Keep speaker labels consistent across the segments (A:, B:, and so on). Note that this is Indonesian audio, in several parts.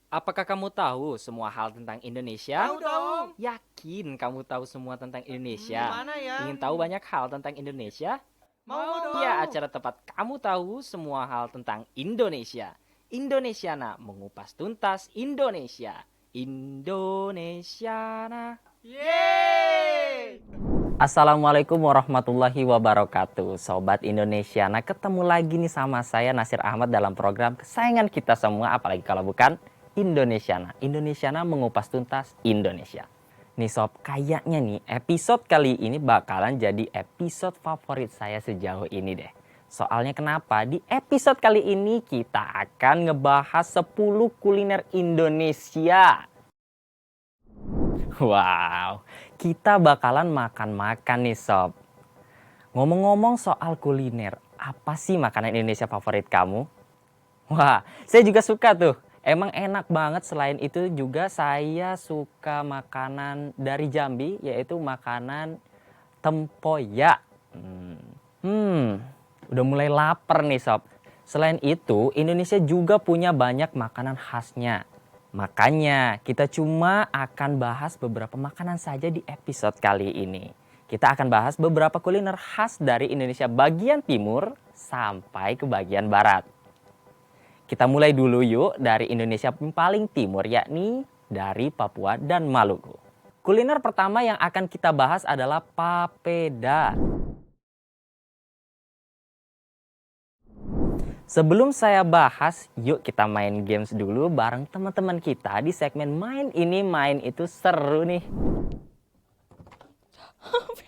A: Apakah kamu tahu semua hal tentang Indonesia?
B: Tahu dong.
A: Yakin kamu tahu semua tentang Indonesia?
B: Gimana ya?
A: Ingin tahu banyak hal tentang Indonesia?
B: Mau dong.
A: Ya, acara tepat kamu tahu semua hal tentang Indonesia. Indonesiana mengupas tuntas Indonesia. Indonesiana.
B: Yeay!
A: Assalamualaikum warahmatullahi wabarakatuh. Sobat Indonesia, ketemu lagi nih sama saya Nasir Ahmad dalam program kesayangan kita semua, apalagi kalau bukan Indonesiana. Indonesiana mengupas tuntas Indonesia. Nih sob, kayaknya nih episode kali ini bakalan jadi episode favorit saya sejauh ini deh. Soalnya kenapa? Di episode kali ini kita akan ngebahas 10 kuliner Indonesia. Wow, kita bakalan makan-makan nih sob. Ngomong-ngomong soal kuliner, apa sih makanan Indonesia favorit kamu? Wah, saya juga suka tuh. Emang enak banget. Selain itu juga saya suka makanan dari Jambi, yaitu makanan tempoyak. Udah mulai lapar nih sob. Selain itu, Indonesia juga punya banyak makanan khasnya. Makanya kita cuma akan bahas beberapa makanan saja di episode kali ini. Kita akan bahas beberapa kuliner khas dari Indonesia bagian timur sampai ke bagian barat. Kita mulai dulu yuk dari Indonesia paling timur, yakni dari Papua dan Maluku. Kuliner pertama yang akan kita bahas adalah papeda. Sebelum saya bahas, yuk kita main games dulu bareng teman-teman kita di segmen Main Ini Main Itu. Seru nih.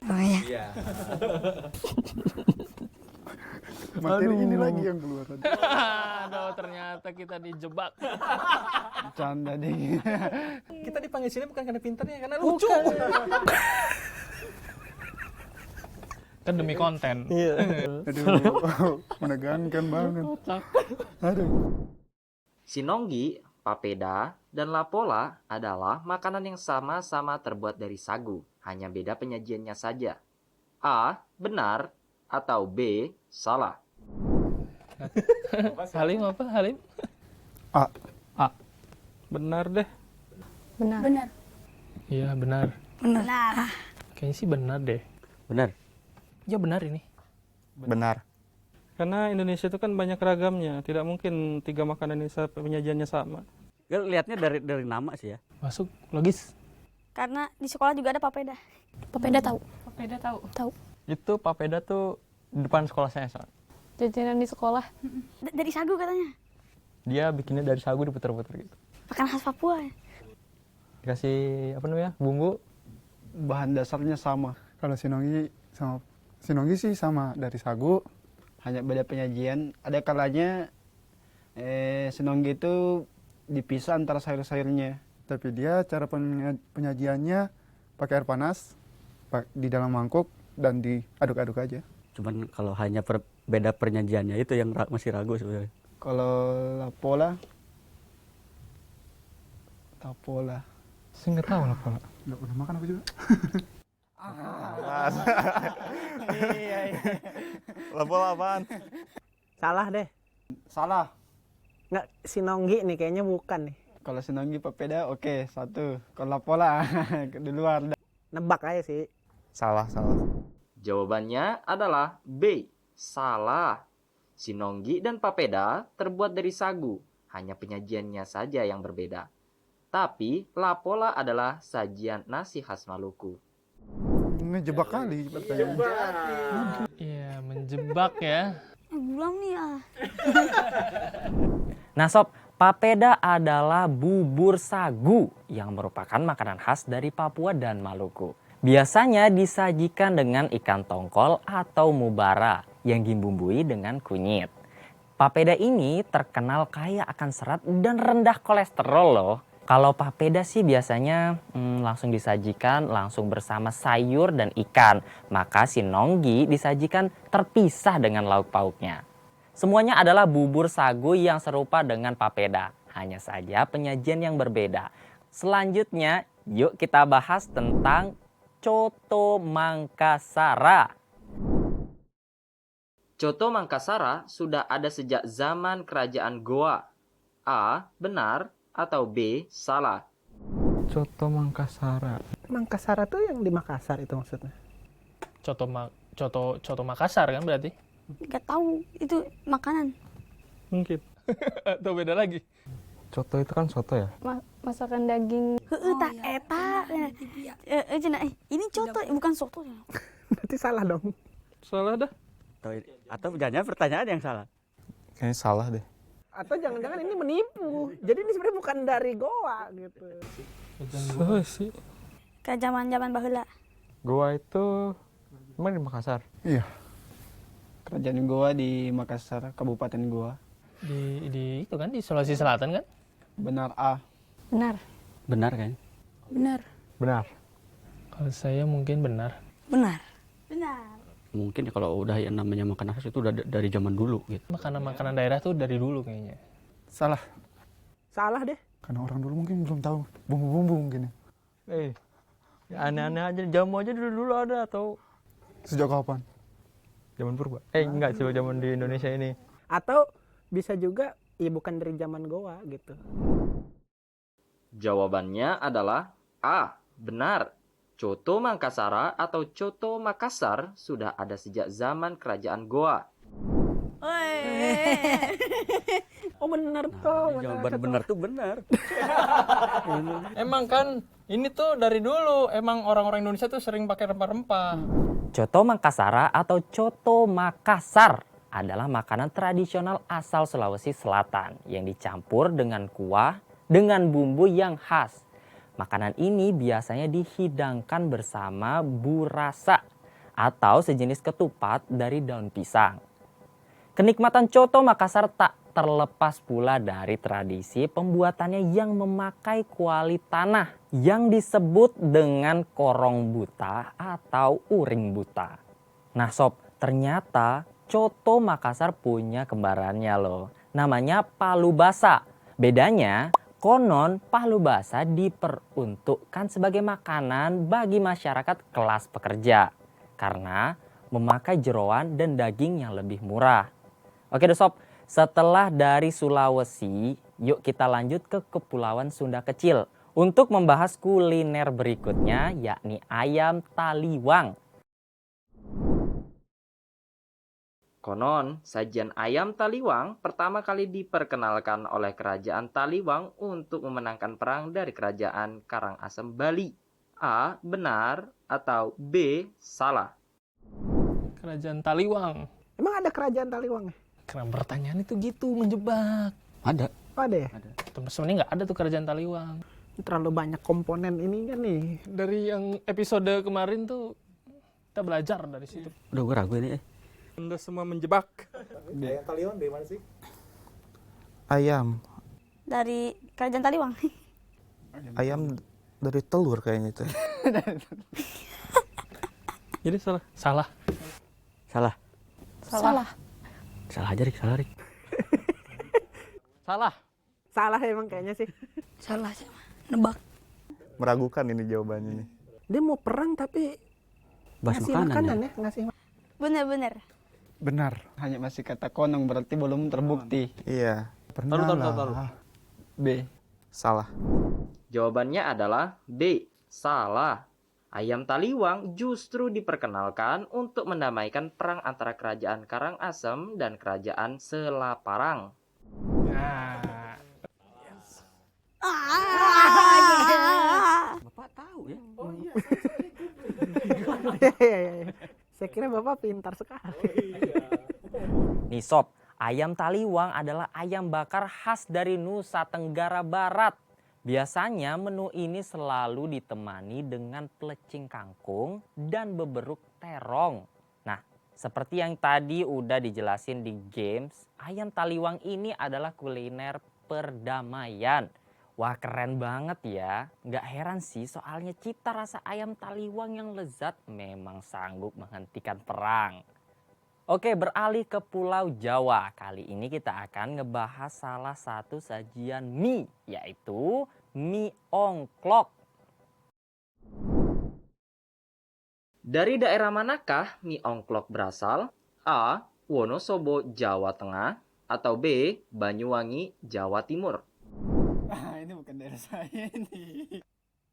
C: Oh ya.
D: Materi ini lagi yang keluar.
B: Aduh, ternyata kita dijebak.
D: Canda deh.
B: Kita dipanggil sini bukan karena pintarnya, karena lucu. Kan demi konten.
D: Aduh, menegangkan banget. Aduh.
A: Sinonggi, papeda, dan lapola adalah makanan yang sama-sama terbuat dari sagu, hanya beda penyajiannya saja. A. Benar atau B. Salah?
B: Halim apa? Halim?
D: A.
B: Benar deh.
C: Benar.
B: Iya, benar.
C: Benar.
B: Kayaknya sih benar deh.
A: Benar.
B: Ya benar ini.
D: Benar.
E: Karena Indonesia itu kan banyak ragamnya, tidak mungkin 3 makanan ini penyajiannya sama.
F: Lihatnya dari nama sih ya.
B: Masuk logis.
C: Karena di sekolah juga ada papeda. Papeda tahu.
G: Papeda tahu.
C: Tahu.
E: Itu papeda tuh depan sekolah saya, Son.
G: Jajanan di sekolah.
C: Dari sagu katanya.
E: Dia bikinnya dari sagu diputer-puter gitu.
C: Makan khas Papua.
E: Dikasih apa namanya? Bumbu.
D: Bahan dasarnya sama. Kalau sinonggi sih sama dari sagu.
H: Hanya beda penyajian. Ada kalanya sinonggi itu dipisah antara sayur-sayurnya.
D: Tapi dia cara penyajiannya pakai air panas di dalam mangkuk dan diaduk-aduk aja.
F: Cuman kalau hanya beda penyajiannya itu yang masih ragu sebenarnya.
H: Kalau tapola.
E: Saya nggak tahu lah, Pak.
D: Nggak pernah makan aku juga.
E: Lapola apaan?
I: Salah deh.
H: Salah.
I: Nggak, sinonggi nih kayaknya bukan nih.
H: Kalau sinonggi papeda oke, 1. Kalau lapola di luar.
I: Nebak aja sih.
D: Salah.
A: Jawabannya adalah B. Salah. Sinonggi dan papeda terbuat dari sagu, hanya penyajiannya saja yang berbeda. Tapi lapola adalah sajian nasi khas Maluku.
D: Ngejebak kali pertanyaan.
B: Iya, menjebak ya.
C: Gulam nih ya.
A: Nah sob, papeda adalah bubur sagu yang merupakan makanan khas dari Papua dan Maluku. Biasanya disajikan dengan ikan tongkol atau mubara yang dibumbui dengan kunyit. Papeda ini terkenal kaya akan serat dan rendah kolesterol loh. Kalau papeda sih biasanya langsung disajikan langsung bersama sayur dan ikan. Maka sinonggi disajikan terpisah dengan lauk pauknya. Semuanya adalah bubur sagu yang serupa dengan papeda. Hanya saja penyajian yang berbeda. Selanjutnya, yuk kita bahas tentang Coto Mangkasara. Coto Mangkasara sudah ada sejak zaman kerajaan Goa. A. Benar atau B. Salah?
H: Coto Mangkasara.
I: Mangkasara tuh yang di Makassar itu maksudnya.
B: Coto Makassar kan berarti?
C: Gak tahu itu makanan.
E: Mungkin.
B: Atau beda lagi?
H: Coto itu kan soto ya?
G: Masakan daging.
C: Heeh, tak eta. Cenah ini coto bukan soto.
I: Berarti salah dong.
E: Salah dah.
F: Atau jangan pertanyaan yang salah.
H: Kayaknya salah deh.
I: Atau jangan-jangan ini menipu. Jadi ini sebenarnya bukan dari Goa gitu.
E: Salah sih.
C: Ke zaman-zaman baheula.
H: Goa itu emang di Makassar?
D: Iya.
H: Kerajaan Goa di Makassar, Kabupaten Goa.
B: Di itu kan di Sulawesi Selatan kan?
H: Benar A.
G: Benar.
F: Benar kan?
G: Benar.
H: Benar.
B: Kalau saya mungkin benar.
C: Benar. Benar.
F: Mungkin ya kalau udah yang namanya makanan khas itu udah dari zaman dulu gitu.
B: Makanan-makanan daerah tuh dari dulu kayaknya.
D: Salah.
I: Salah deh.
D: Karena orang dulu mungkin belum tahu bumbu-bumbu mungkin ya.
H: Ya aneh-aneh aja, jamu aja dulu ada atau
D: Sejak kapan?
H: zaman purba? Enggak sih, zaman di Indonesia ini.
I: Atau bisa juga ya bukan dari zaman Goa gitu.
A: Jawabannya adalah A. Benar. Coto Mangkasara atau Coto Makassar sudah ada sejak zaman kerajaan Goa.
I: Oh benar tuh.
F: Jawaban benar tuh benar.
B: Emang kan ini tuh dari dulu emang orang-orang Indonesia tuh sering pakai rempah-rempah.
A: Coto Mangkasara atau Coto Makassar adalah makanan tradisional asal Sulawesi Selatan yang dicampur dengan kuah dengan bumbu yang khas. Makanan ini biasanya dihidangkan bersama burasa atau sejenis ketupat dari daun pisang. Kenikmatan Coto Makassar tak terlepas pula dari tradisi pembuatannya yang memakai kuali tanah yang disebut dengan korong buta atau uring buta. Nah sob, ternyata Coto Makassar punya kembarannya loh. Namanya palu basa. Bedanya, konon palu basa diperuntukkan sebagai makanan bagi masyarakat kelas pekerja. Karena memakai jeroan dan daging yang lebih murah. Oke deh sob, setelah dari Sulawesi, yuk kita lanjut ke Kepulauan Sunda Kecil untuk membahas kuliner berikutnya, yakni ayam taliwang. Konon, sajian ayam taliwang pertama kali diperkenalkan oleh Kerajaan Taliwang untuk memenangkan perang dari Kerajaan Karangasem, Bali. A. Benar atau B. Salah?
B: Kerajaan Taliwang.
I: Emang ada kerajaan Taliwang ya?
B: Karena pertanyaan itu gitu menjebak.
F: Ada.
I: Oh, ada ya?
B: Sebenarnya nggak ada tuh kerajaan Taliwang.
I: Terlalu banyak komponen ini kan nih.
B: Dari yang episode kemarin tuh kita belajar dari situ.
F: Udah gue ragu ini.
E: Anda semua menjebak.
J: Ayam taliwang dari mana sih?
H: Ayam.
C: Dari kerajaan Taliwang.
H: Ayam dari telur kayaknya itu.
E: Jadi salah.
B: Salah.
F: Salah.
G: Salah.
F: Salah aja Rik, salah Rik.
B: Salah.
I: Salah emang kayaknya sih.
C: Salah sih. Nebak.
H: Meragukan ini jawabannya nih.
I: Dia mau perang tapi
F: Bahas
I: ngasih
F: makanan
I: makanan
F: ya.
I: ya, ngasih
C: Bener-bener.
D: Benar.
H: Hanya masih kata konong, berarti belum terbukti.
J: Iya.
D: Pernah lah.
H: B. Salah.
A: Jawabannya adalah B. Salah. Ayam taliwang justru diperkenalkan untuk mendamaikan perang antara Kerajaan Karangasem dan Kerajaan Selaparang.
F: Bapak tahu ya.
I: Saya kira Bapak pintar sekali.
A: Nih sob, ayam taliwang adalah ayam bakar khas dari Nusa Tenggara Barat. Biasanya menu ini selalu ditemani dengan pelecing kangkung dan beberuk terong. Nah, seperti yang tadi udah dijelasin di games, ayam taliwang ini adalah kuliner perdamaian. Wah keren banget ya, nggak heran sih soalnya cita rasa ayam taliwang yang lezat memang sanggup menghentikan perang. Oke, beralih ke Pulau Jawa. Kali ini kita akan ngebahas salah satu sajian mie, yaitu mie ongklok. Dari daerah manakah mie ongklok berasal? A. Wonosobo, Jawa Tengah, atau B. Banyuwangi, Jawa Timur?
H: Ini bukan daerah saya ini.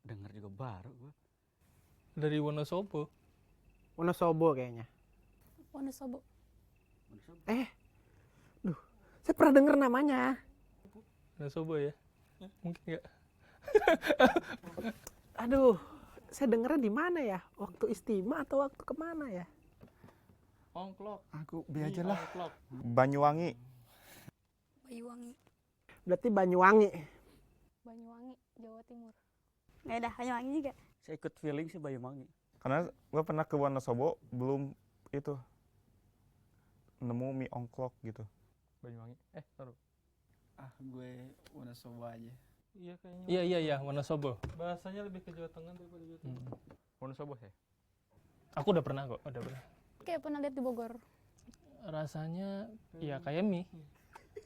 F: Dengar juga baru gua.
B: Dari Wonosobo.
I: Wonosobo kayaknya.
G: Wonosobo.
I: Saya pernah dengar namanya.
B: Wonosobo ya? Mungkin nggak.
I: Aduh, saya dengarnya di mana ya? Waktu istimewa atau waktu kemana ya?
B: Ongklok.
D: Aku B aja lah.
B: Ongklok.
J: Banyuwangi.
C: Banyuwangi.
I: Berarti Banyuwangi.
G: Banyuwangi, Jawa Timur.
C: Nggak ada, Banyuwangi juga.
F: Saya ikut feeling sih Banyuwangi.
J: Karena gue pernah ke Wonosobo, belum itu nemu mie ongklok gitu.
B: Banyuwangi. Taruh.
H: Gue Wonosobo aja.
E: Iya kayaknya.
B: Iya, Wonosobo.
E: Bahasanya lebih ke Jawa Tengah daripada Jawa Timur.
B: Wonosobo ya? Aku udah pernah kok, udah pernah.
G: Kayak pernah lihat di Bogor.
B: Rasanya ya kayak mie.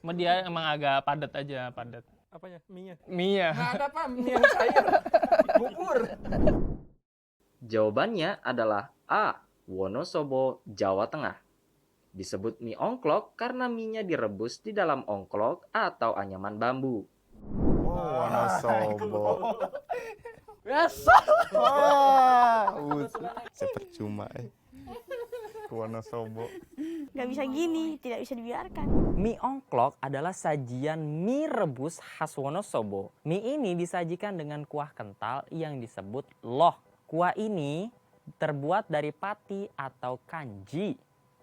B: Cuma dia emang agak padat aja, padat.
E: Apanya? Mie-nya?
B: Mie ya.
I: Nggak ada apa, mie yang cair. Bubur.
A: Jawabannya adalah A. Wonosobo, Jawa Tengah. Disebut mie ongklok karena mie-nya direbus di dalam ongklok atau anyaman bambu.
J: Oh, Wonosobo. Saya percuma ke Wonosobo.
C: Nggak bisa gini, tidak bisa dibiarkan.
A: Mie ongklok adalah sajian mie rebus khas Wonosobo. Mie ini disajikan dengan kuah kental yang disebut loh. Kuah ini terbuat dari pati atau kanji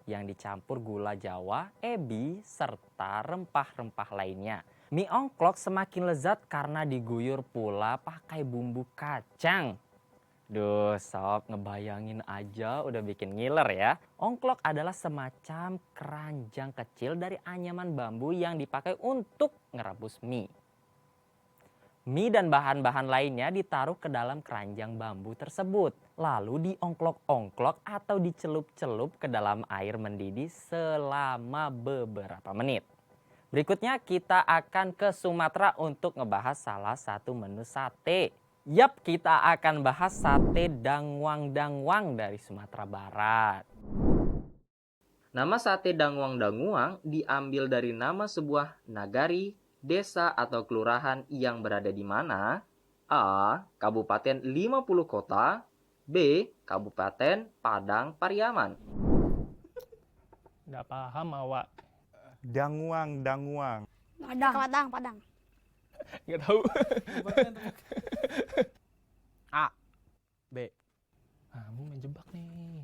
A: yang dicampur gula Jawa, ebi, serta rempah-rempah lainnya. Mie ongklok semakin lezat karena diguyur pula pakai bumbu kacang. Duh, sob, ngebayangin aja udah bikin ngiler ya. Ongklok adalah semacam keranjang kecil dari anyaman bambu yang dipakai untuk ngerebus mie. Mie dan bahan-bahan lainnya ditaruh ke dalam keranjang bambu tersebut. Lalu diongklok-ongklok atau dicelup-celup ke dalam air mendidih selama beberapa menit. Berikutnya kita akan ke Sumatera untuk ngebahas salah satu menu sate. Yap, kita akan bahas sate dangwang-dangwang dari Sumatera Barat. Nama sate dangwang-dangwang diambil dari nama sebuah nagari, desa atau kelurahan yang berada di mana? A. Kabupaten 50 kota. B. Kabupaten Padang Pariaman.
B: Nggak paham awak.
J: Danguang.
C: Padang.
B: Nggak tahu.
I: A.
F: B.
B: Kamu main jebak nih.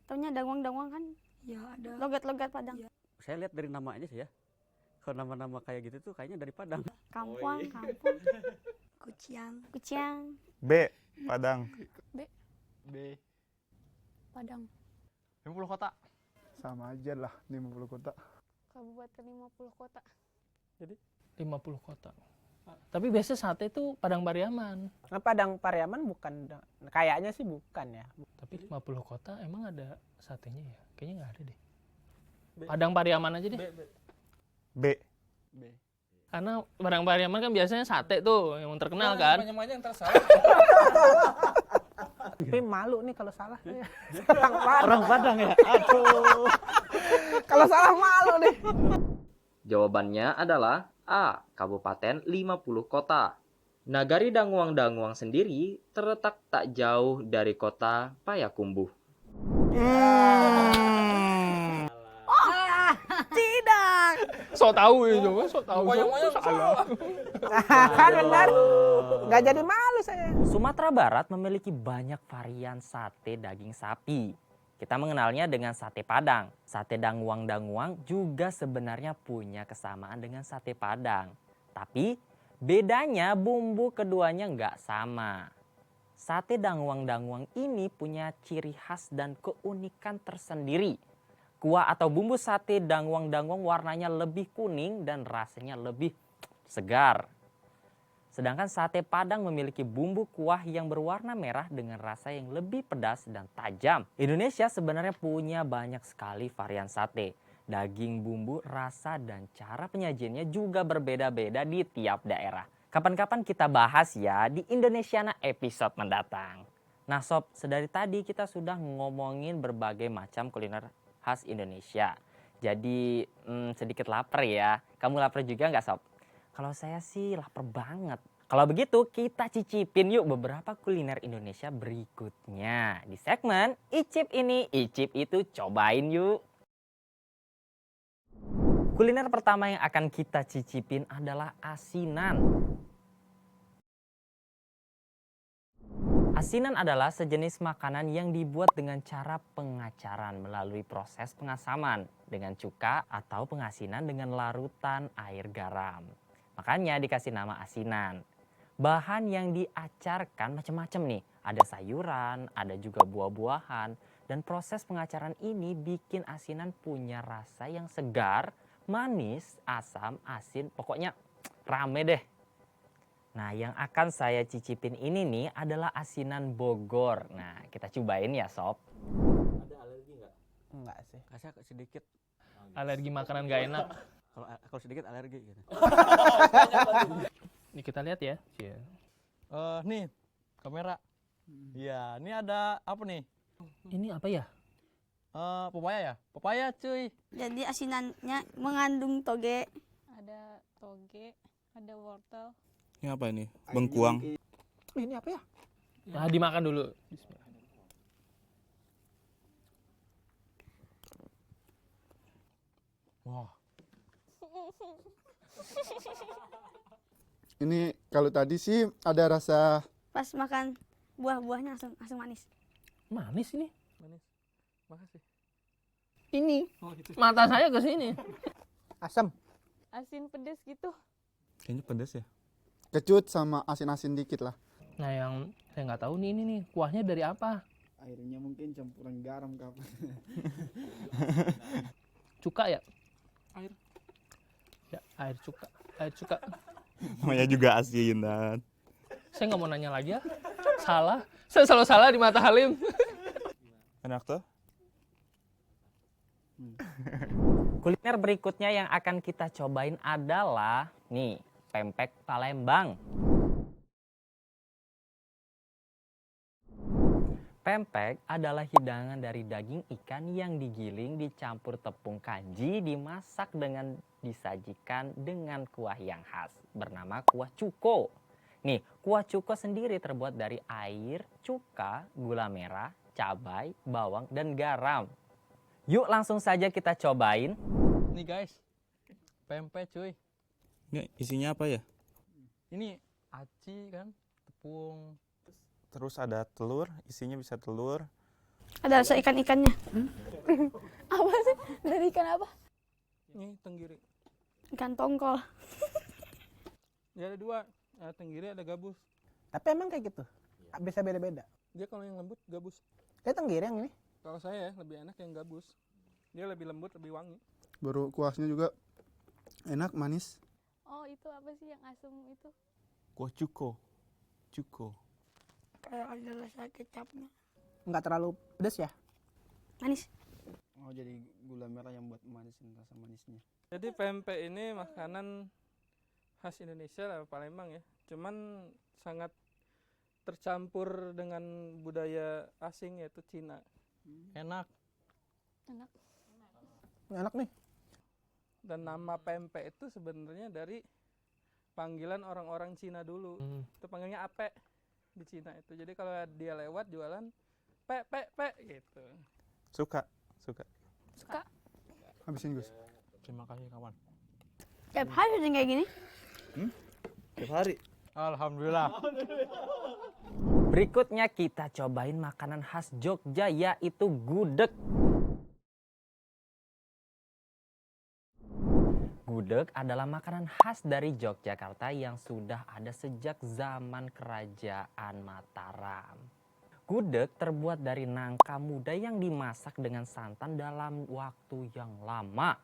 C: Taunya dangwang-dangwang kan?
G: Ya ada.
C: Logat-logat Padang.
F: Saya lihat dari namanya sih ya. Kalau nama-nama kayak gitu tuh kayaknya dari Padang.
C: Kampung. Kuciang.
J: B. Padang.
H: B.
G: Padang.
B: 50 kota.
D: Sama aja lah 50 kota.
G: Kabupaten 50 kota.
B: 50 kota. Tapi biasanya sate itu Padang Pariaman.
I: Nah, Padang Pariaman bukan, kayaknya sih bukan ya.
B: Tapi 50 kota emang ada satenya ya? Kayaknya nggak ada deh. Padang Pariaman aja deh.
J: B.
B: Karena Padang Pariaman kan biasanya sate tuh yang terkenal kan. Banyak yang tersalah.
I: Tapi malu nih kalau salah.
F: Orang Padang ya? Aduh.
I: Kalau salah malu nih.
A: Jawabannya adalah A. Kabupaten 50 kota. Nagari Dangwang-Dangwang sendiri terletak tak jauh dari kota Payakumbuh.
C: Tidak.
B: So tahu itu, so tahu.
I: Kan benar. Nggak jadi malu saya.
A: Sumatera Barat memiliki banyak varian sate daging sapi. Kita mengenalnya dengan sate Padang. Sate dangwang-dangwang juga sebenarnya punya kesamaan dengan sate Padang. Tapi bedanya bumbu keduanya nggak sama. Sate dangwang-dangwang ini punya ciri khas dan keunikan tersendiri. Kuah atau bumbu sate dangwang-dangwang warnanya lebih kuning dan rasanya lebih segar. Sedangkan sate Padang memiliki bumbu kuah yang berwarna merah dengan rasa yang lebih pedas dan tajam. Indonesia sebenarnya punya banyak sekali varian sate. Daging, bumbu, rasa, dan cara penyajiannya juga berbeda-beda di tiap daerah. Kapan-kapan kita bahas ya di Indonesiana episode mendatang. Nah sob, sedari tadi kita sudah ngomongin berbagai macam kuliner khas Indonesia. Jadi sedikit lapar ya. Kamu lapar juga nggak sob? Kalau saya sih lapar banget. Kalau begitu kita cicipin yuk beberapa kuliner Indonesia berikutnya. Di segmen Icip ini, Icip itu, cobain yuk. Kuliner pertama yang akan kita cicipin adalah asinan. Asinan adalah sejenis makanan yang dibuat dengan cara pengacaran melalui proses pengasaman dengan cuka atau pengasinan dengan larutan air garam. Makanya dikasih nama asinan. Bahan yang diacarkan macam-macam nih. Ada sayuran, ada juga buah-buahan. Dan proses pengacaran ini bikin asinan punya rasa yang segar, manis, asam, asin, pokoknya rame deh. Nah, yang akan saya cicipin ini nih adalah asinan Bogor. Nah, kita cobain ya, Sob.
F: Ada alergi nggak?
H: Enggak sih.
F: Kasih sedikit.
B: Alergi makanan gak enak.
F: Kalau sedikit alergi gitu.
B: Ini kita lihat ya. Iya.
H: Nih, kamera. Iya, ini ada apa nih?
B: Ini apa ya?
H: Pepaya ya? Pepaya cuy.
C: Jadi asinannya mengandung toge.
G: Ada toge, ada wortel.
J: Ini apa ini? Bengkuang.
I: Ini apa ya?
B: Nah, dimakan dulu. Bismillah.
H: Wah.
D: Ini kalau tadi sih ada rasa
C: Pas makan buah-buahnya asam manis.
B: Manis ini.
H: Manis. Makasih.
I: Ini
B: Mata saya ke sini.
I: asam.
G: Asin pedes gitu.
J: Kayaknya pedas ya.
D: kecut sama asin-asin dikit lah.
B: Nah, yang saya nggak tahu nih, ini nih kuahnya dari apa?
H: Airnya mungkin campuran garam kapan.
B: Cuka ya? Air. Ya, air cuka. Air cuka.
J: Namanya juga asin dan.
B: Saya nggak mau nanya lagi ya. Salah. Saya selalu salah di mata Halim.
J: Enak tuh?
A: Kuliner berikutnya yang akan kita cobain adalah nih, pempek Palembang. Pempek adalah hidangan dari daging ikan yang digiling, dicampur tepung kanji, dimasak dengan disajikan dengan kuah yang khas bernama kuah cuko. Nih, kuah cuko sendiri terbuat dari air, cuka, gula merah, cabai, bawang, dan garam. Yuk langsung saja kita cobain.
H: Nih guys, pempek cuy.
J: Ini isinya apa ya?
H: Ini aci kan, tepung.
J: Terus ada telur, isinya bisa telur.
C: Ada rasa ikan-ikannya.
G: Apa sih? Dari ikan apa?
E: Ini tenggiri.
C: Ikan tongkol.
E: Dia ada dua, ada tenggiri, ada gabus.
I: Tapi emang kayak gitu. Bisa beda-beda.
E: Dia kalau yang lembut gabus.
I: Kayak tenggiri yang ini.
E: Kalau saya lebih enak yang gabus. Dia lebih lembut, lebih wangi.
D: Baru kuahnya juga enak, manis.
G: Oh, itu apa sih yang asam itu?
J: Kuah cuko. Cuko.
C: Kayak ada rasa kecapnya.
I: Nggak terlalu pedas ya.
C: Manis.
H: Oh jadi gula merah yang buat manisin rasa manisnya.
E: Jadi pempek ini makanan khas Indonesia lah, Palembang ya. Cuman sangat tercampur dengan budaya asing yaitu Cina.
H: Enak.
G: Enak.
I: Enak nih.
E: Dan nama pempek itu sebenarnya dari panggilan orang-orang Cina dulu. Itu panggilnya ape di Cina itu. Jadi kalau dia lewat jualan pe gitu.
J: Suka. Suka.
G: Suka.
D: Habisin Gus.
H: Terima kasih kawan.
C: Tiap hari udah kayak gini.
J: Tiap hari.
H: Alhamdulillah.
A: Berikutnya kita cobain makanan khas Jogja yaitu gudeg. Gudeg adalah makanan khas dari Yogyakarta yang sudah ada sejak zaman Kerajaan Mataram. Gudeg terbuat dari nangka muda yang dimasak dengan santan dalam waktu yang lama.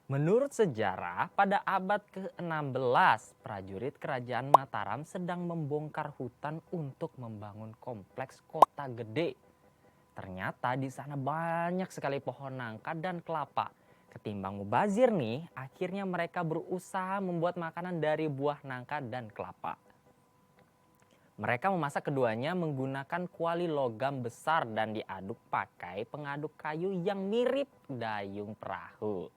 A: Menurut sejarah, pada abad ke-16, prajurit Kerajaan Mataram sedang membongkar hutan untuk membangun kompleks kota gede. Ternyata di sana banyak sekali pohon nangka dan kelapa. Ketimbang mubazir nih, akhirnya mereka berusaha membuat makanan dari buah nangka dan kelapa. Mereka memasak keduanya menggunakan kuali logam besar dan diaduk pakai pengaduk kayu yang mirip dayung perahu.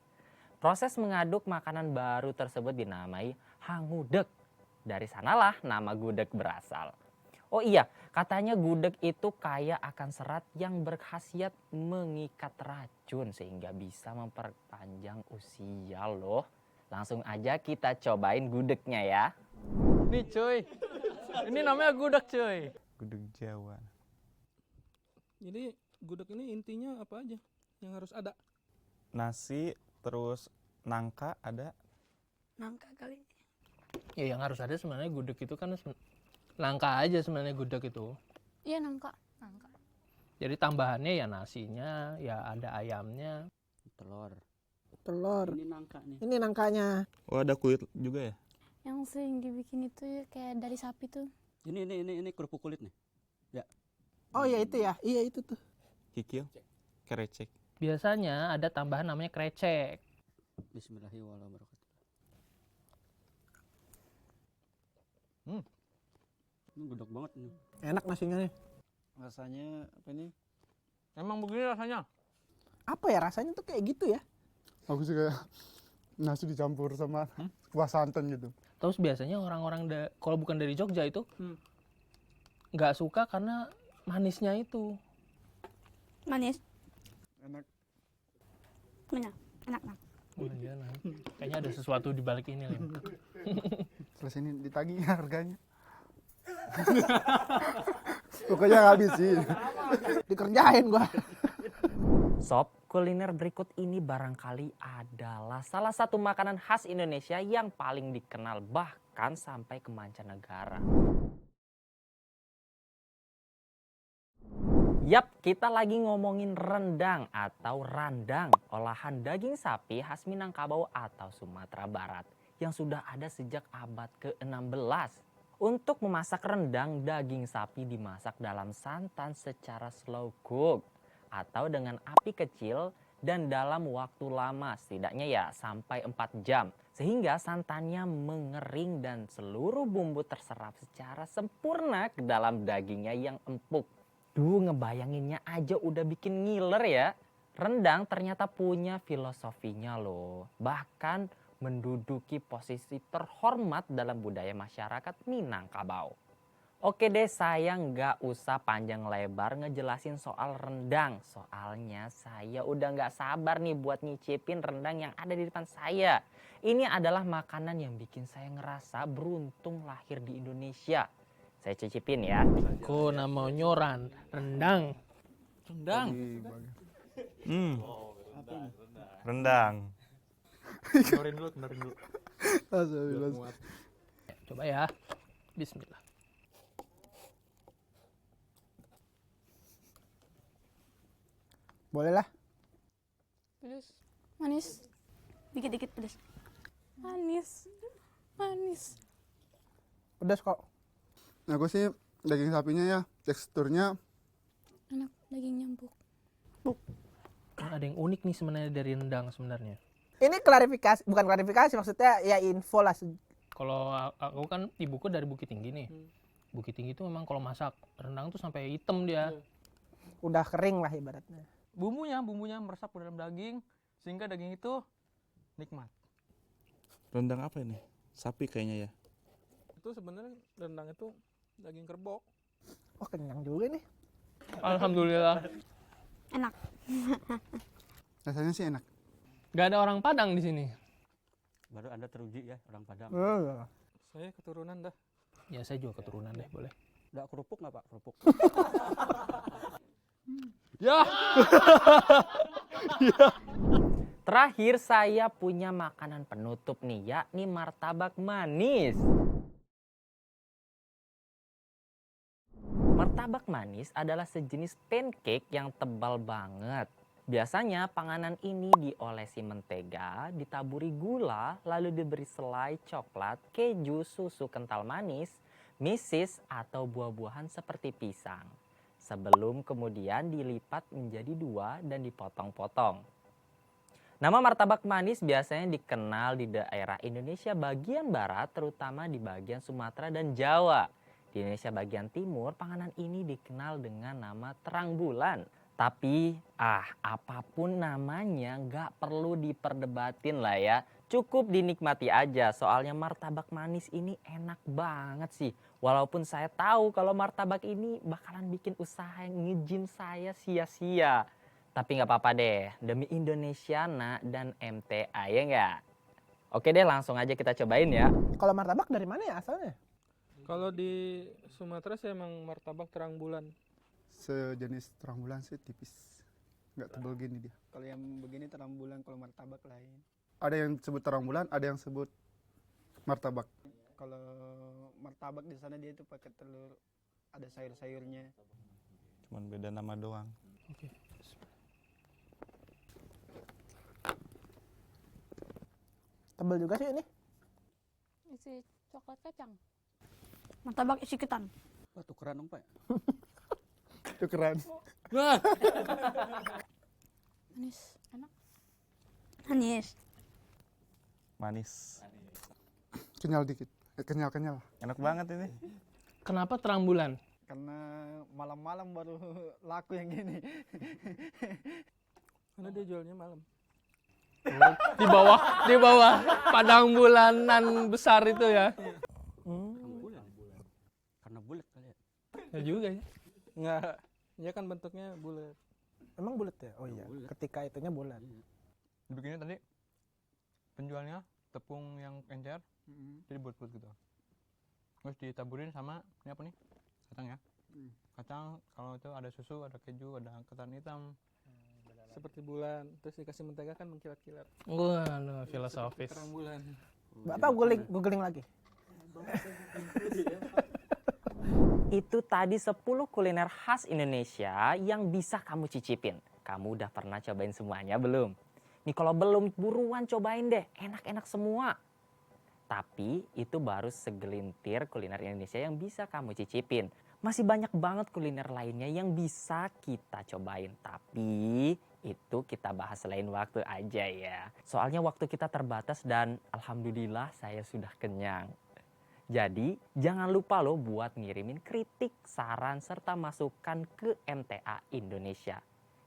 A: Proses mengaduk makanan baru tersebut dinamai hangudeg. Dari sanalah nama gudeg berasal. Oh iya, katanya gudeg itu kaya akan serat yang berkhasiat mengikat racun sehingga bisa memperpanjang usia loh. Langsung aja kita cobain gudegnya ya.
E: Nih cuy, ini namanya gudeg cuy.
J: Gudeg Jawa.
E: Jadi gudeg ini intinya apa aja yang harus ada?
J: Nasi, terus nangka ada.
C: Nangka kali.
B: Ya yang harus ada sebenarnya gudeg itu kan nangka aja sebenarnya gudeg itu.
G: Iya nangka. Nangka.
B: Jadi tambahannya ya nasinya, ya ada ayamnya.
F: Telur.
I: Telur.
F: Ini nangka nih.
I: Ini nangkanya.
J: Oh, ada kulit juga ya?
G: Yang sering dibikin itu ya, kayak dari sapi tuh.
F: Ini kerupuk kulit nih.
I: Oh ya itu ya. Iya itu tuh.
J: Kikil, kerecek.
B: Biasanya ada tambahan namanya krecek.
F: Bismillahirrahmanirrahim. Ini gudeg banget nih.
I: Enak nasinya nih.
H: Rasanya apa ini?
E: Emang begini rasanya?
I: Apa ya rasanya tuh kayak gitu ya?
D: Aku sih kayak nasi dicampur sama kuah santan gitu.
B: Terus biasanya orang-orang kalau bukan dari Jogja itu nggak suka karena manisnya itu.
C: Manis.
D: Enak.
C: Enak. Enak.
B: Oh, iya, nah. Kayaknya ada sesuatu di balik ini. Lim.
D: Terus ini ditagih harganya. Pokoknya ngabisin.
I: Dikerjain gua.
A: Sob, kuliner berikut ini barangkali adalah salah satu makanan khas Indonesia yang paling dikenal bahkan sampai ke mancanegara. Yap, kita lagi ngomongin rendang atau randang, olahan daging sapi khas Minangkabau atau Sumatera Barat yang sudah ada sejak abad ke-16. Untuk memasak rendang, daging sapi dimasak dalam santan secara slow cook atau dengan api kecil dan dalam waktu lama, setidaknya ya sampai 4 jam. Sehingga santannya mengering dan seluruh bumbu terserap secara sempurna ke dalam dagingnya yang empuk. Duh, ngebayanginnya aja udah bikin ngiler ya. Rendang ternyata punya filosofinya loh. Bahkan menduduki posisi terhormat dalam budaya masyarakat Minangkabau. Oke deh, saya nggak usah panjang lebar ngejelasin soal rendang. Soalnya saya udah nggak sabar nih buat nyicipin rendang yang ada di depan saya. Ini adalah makanan yang bikin saya ngerasa beruntung lahir di Indonesia. Saya cicipin ya.
B: Aku namanya rendang.
E: Rendang.
J: Rendang.
E: Kendorin dulu.
B: Coba ya. Bismillah.
I: Boleh lah.
G: Pedes. Manis.
C: Dikit-dikit pedas.
G: Manis. Manis.
I: Pedas kok.
D: Aku sih daging sapinya ya teksturnya
G: Enak, dagingnya empuk.
B: Ada yang unik nih sebenarnya dari rendang sebenarnya.
I: Ini klarifikasi, bukan klarifikasi maksudnya ya info lah.
B: Kalau aku kan ibuku dari Bukit Tinggi nih. Bukit Tinggi itu memang kalau masak rendang tuh sampai hitam dia.
I: Udah kering lah ibaratnya.
E: Bumbunya meresap ke dalam daging sehingga daging itu nikmat.
J: Rendang apa ini? Sapi kayaknya ya.
E: Itu sebenarnya rendang itu daging kerbau.
I: Oh kenyang juga nih.
B: Alhamdulillah.
C: Enak.
D: rasanya sih enak.
B: Gak ada orang Padang di sini.
F: Baru Anda teruji ya orang Padang.
E: Saya keturunan dah.
B: Ya saya juga keturunan deh, boleh.
F: Nggak kerupuk nggak Pak? Kerupuk.
E: Ya.
A: Terakhir saya punya makanan penutup nih, yakni martabak manis. Martabak manis adalah sejenis pancake yang tebal banget. Biasanya panganan ini diolesi mentega, ditaburi gula, lalu diberi selai coklat, keju, susu kental manis, misis atau buah-buahan seperti pisang. Sebelum kemudian dilipat menjadi 2 dan dipotong-potong. Nama martabak manis biasanya dikenal di daerah Indonesia bagian barat, terutama di bagian Sumatera dan Jawa. Di Indonesia bagian timur, panganan ini dikenal dengan nama terang bulan. Tapi, apapun namanya nggak perlu diperdebatin lah ya. Cukup dinikmati aja, soalnya martabak manis ini enak banget sih. Walaupun saya tahu kalau martabak ini bakalan bikin usaha nge-gym saya sia-sia. Tapi nggak apa-apa deh, demi Indonesiana dan MTA ya nggak? Oke deh, langsung aja kita cobain ya.
I: Kalau martabak dari mana ya asalnya?
E: Kalau di Sumatera sih emang martabak terang bulan.
D: Sejenis terang bulan sih, tipis, nggak tebel gini dia.
H: Kalau yang begini terang bulan, kalau martabak lain.
D: Ada yang sebut terang bulan, ada yang sebut martabak.
H: Kalau martabak di sana dia itu pakai telur, ada sayur-sayurnya.
J: Cuman beda nama doang.
I: Tebel juga sih ini.
G: Isi coklat kacang.
C: Martabak isi ketan.
F: Wah, tukeran dong, Pak.
D: Itu keren.
G: Manis, enak.
C: Manis.
J: Manis.
D: Kenyal dikit. Kenyal-kenyal.
J: Enak banget ini.
B: Kenapa terang bulan?
H: Karena malam-malam baru laku yang gini.
E: Karena dia jualnya malam.
B: Di bawah padang bulanan besar itu ya.
F: Bulan. Karena bulat kali ya.
B: Ya juga ya.
E: Enggak, dia kan bentuknya bulat.
I: Emang bulat ya? Oh iya,
F: Bulat.
I: ketika itunya bulat.
J: Dibikinnya tadi penjualnya tepung yang encer, jadi bulat-bulat gitu. Terus ditaburin sama ini apa nih? Kacang ya. Kacang, kalau itu ada susu, ada keju, ada ketan hitam.
E: Seperti bulan, terus dikasih mentega kan mengkilat-kilat.
B: Waduh, filosofis.
E: Terang bulan.
I: Bapak googling lagi.
A: Itu tadi 10 kuliner khas Indonesia yang bisa kamu cicipin. Kamu udah pernah cobain semuanya belum? Nih kalau belum, buruan cobain deh, enak-enak semua. Tapi itu baru segelintir kuliner Indonesia yang bisa kamu cicipin. Masih banyak banget kuliner lainnya yang bisa kita cobain. Tapi itu kita bahas lain waktu aja ya. Soalnya waktu kita terbatas dan alhamdulillah saya sudah kenyang. Jadi jangan lupa loh buat ngirimin kritik, saran, serta masukan ke MTA Indonesia.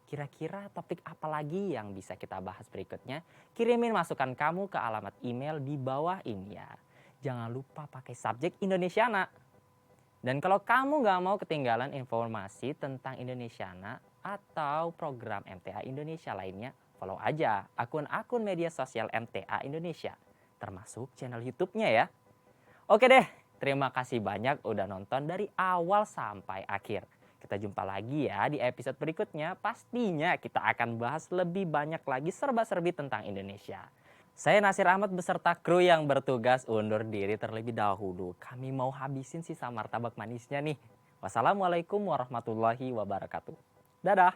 A: Kira-kira topik apa lagi yang bisa kita bahas berikutnya? Kirimin masukan kamu ke alamat email di bawah ini ya. Jangan lupa pakai subjek Indonesiana. Dan kalau kamu nggak mau ketinggalan informasi tentang Indonesiana atau program MTA Indonesia lainnya, follow aja akun-akun media sosial MTA Indonesia, termasuk channel YouTube-nya ya. Oke deh, terima kasih banyak udah nonton dari awal sampai akhir. Kita jumpa lagi ya di episode berikutnya. Pastinya kita akan bahas lebih banyak lagi serba-serbi tentang Indonesia. Saya Nasir Ahmad beserta kru yang bertugas undur diri terlebih dahulu. Kami mau habisin sisa martabak manisnya nih. Wassalamualaikum warahmatullahi wabarakatuh. Dadah.